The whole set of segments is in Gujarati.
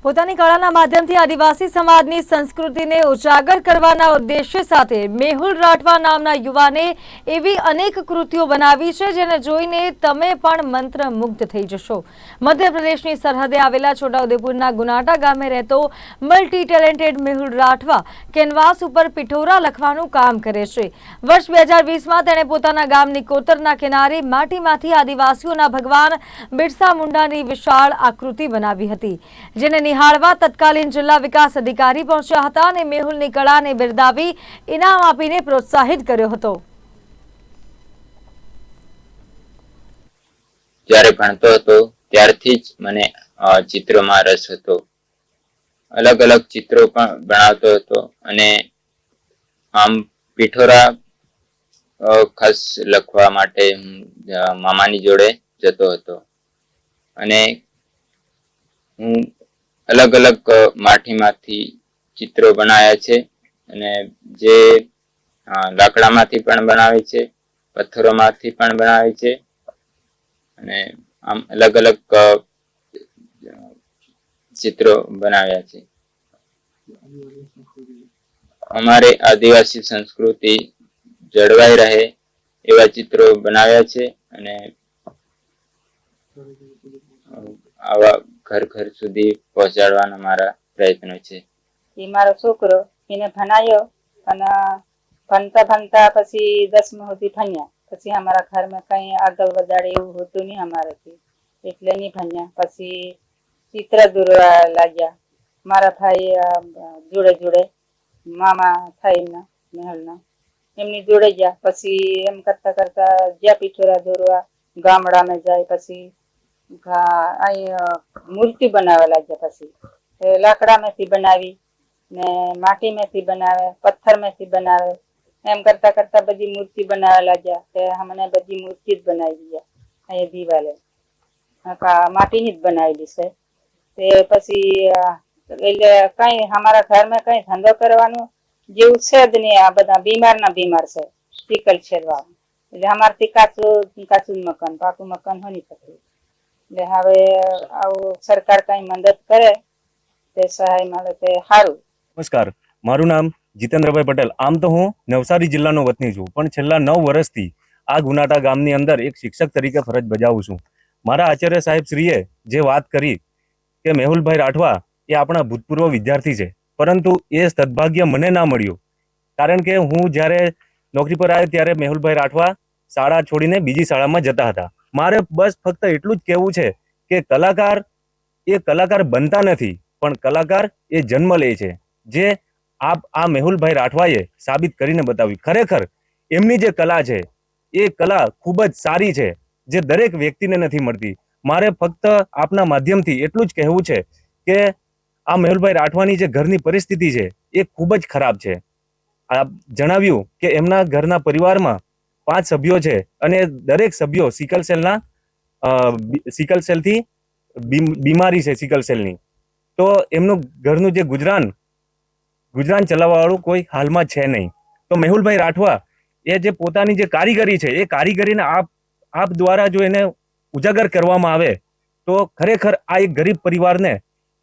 પોતાની કળાના માધ્યમથી આદિવાસી સમાજની સંસ્કૃતિને ઉજાગર કરવાના ઉદ્દેશ્ય સાથે મેહુલ રાઠવા નામના યુવાને એવી અનેક કૃતિઓ બનાવી છે જેને જોઈને તમે પણ મંત્રમુગ્ધ થઈ જશો। મધ્યપ્રદેશની સરહદે આવેલા છોટાઉદેપુરના ગુનાટા ગામે રહેતો multi talented Mehul Rathwa canvas ઉપર પિઠોરા લખવાનું કામ કરે છે। વર્ષ 2020માં તેણે પોતાના ગામની કોતરના કિનારે માટીમાંથી આદિવાસીઓના ભગવાન બિરસા મુંડાની વિશાળ આકૃતિ બનાવી હતી, જેને નિહાળવા તત્કાલીન જિલ્લા વિકાસ અધિકારી પહોંચ્યા હતા અને મેહુલની કળાને બિરદાવી ઇનામ આપીને પ્રોત્સાહિત કર્યો હતો। જ્યારે ભણતો હતો ત્યારથી જ મને ચિત્રોમાં રસ હતો। અલગ અલગ ચિત્રો પણ બનાવતો હતો અને આમ પિઠોરા ખાસ લખવા માટે મામાની જોડે જતો હતો અને હું અલગ અલગ માટીમાંથી ચિત્રો બનાવ્યા છે અને જે લાકડામાંથી પણ બનાવે છે, પથ્થરોમાંથી પણ બનાવે છે અને આમ અલગ અલગ ચિત્રો બનાવ્યા છે। અમારે આદિવાસી સંસ્કૃતિ જળવાઈ રહે એવા ચિત્રો બનાવ્યા છે અને આવા ઘર ઘર સુધી પહોંચાડવાના મારા પ્રયત્નો છે। એ મારો છોકરો એને ભણાયો અને ભણતા ભણતા પછી 10મું સુધી ભણ્યા। પછી અમારા ઘરમાં કંઈ આગળ વધારે એવું હોતું નહીં અમારાથી, એટલે નહીં ભણ્યા। પછી ચિત્ર દોરવા લાગ્યા મારા ભાઈ જોડે જોડે, મામા થાઈના મેહુલના એમની જોડે ગયા। પછી એમ કરતા કરતા જ્યાં પિઠોરા દોરવા ગામડામાં જાય, પછી અહીં મૂર્તિ બનાવવા લાગ્યા। પછી લાકડામાંથી બનાવી ને માટીમાંથી બનાવે, પથ્થરમાંથી બનાવે, એમ કરતા કરતા બધી મૂર્તિ બનાવવા લાગ્યા। તે અમને બધી મૂર્તિ જ બનાવી ગયા અહીંયા દિવાલે, માટીની જ બનાવેલી છે। તે પછી એટલે કઈ અમારા ઘરમાં કઈ ધંધો કરવાનું જેવું છે જ નહીં। આ બધા બીમાર છે, સિકલ સેલ વાળા, એટલે અમારથી કાચું મકાન, પાકું મકાન હોની શકે। એટલે હવે આવું સરકાર કઈ મદદ કરે તે સહાય મળે તે સારું। નમસ્કાર, મારું નામ જીતેન્દ્રભાઈ પટેલ। આમ તો હું નવસારી જિલ્લાનો વતની છું, પણ છેલ્લા 9 વર્ષથી આ ગુનાટા ગામની અંદર એક શિક્ષક તરીકે ફરજ બજાવું છું। મારા આચાર્ય સાહેબ શ્રીએ જે વાત કરી કે મેહુલભાઈ રાઠવા એ આપણા ભૂતપૂર્વ વિદ્યાર્થી છે, પરંતુ એ સદભાગ્ય મને ના મળ્યું, કારણ કે હું જ્યારે નોકરી પર આવ્યો ત્યારે મેહુલભાઈ રાઠવા શાળા છોડીને બીજી શાળામાં જતા હતા। મારે બસ ફક્ત એટલું જ કહેવું છે કે કલાકાર બનતા નથી, પણ કલાકાર એ જન્મ લે છે, જે આ મેહુલભાઈ રાઠવાએ સાબિત કરીને બતાવી। ખરેખર એમની જે કલા છે એ કલા ખૂબ જ સારી છે, જે દરેક વ્યક્તિને નથી મળતી। મારે ફક્ત આપના માધ્યમથી એટલું જ કહેવું છે કે આ મેહુલભાઈ રાઠવાની જે ઘરની પરિસ્થિતિ છે એ ખૂબ જ ખરાબ છે। આ જણાવ્યું કે એમના ઘરના પરિવારમાં 5 સભ્યો છે અને દરેક સભ્યો સિકલ સેલથી બીમારી છે, સિકલ સેલની। તો એમનું ઘરનું જે ગુજરાન ચલાવવા વાળું કોઈ હાલમાં છે નહીં। તો મેહુલભાઈ રાઠવા એ જે પોતાની જે કારીગરી છે એ કારીગરીને આપ દ્વારા જો એને ઉજાગર કરવામાં આવે તો ખરેખર આ એક ગરીબ પરિવારને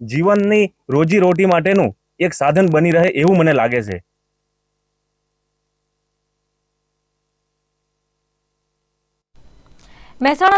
જીવનની રોજી રોટી માટેનું એક સાધન બની રહે એવું મને લાગે છે। મહેસાણા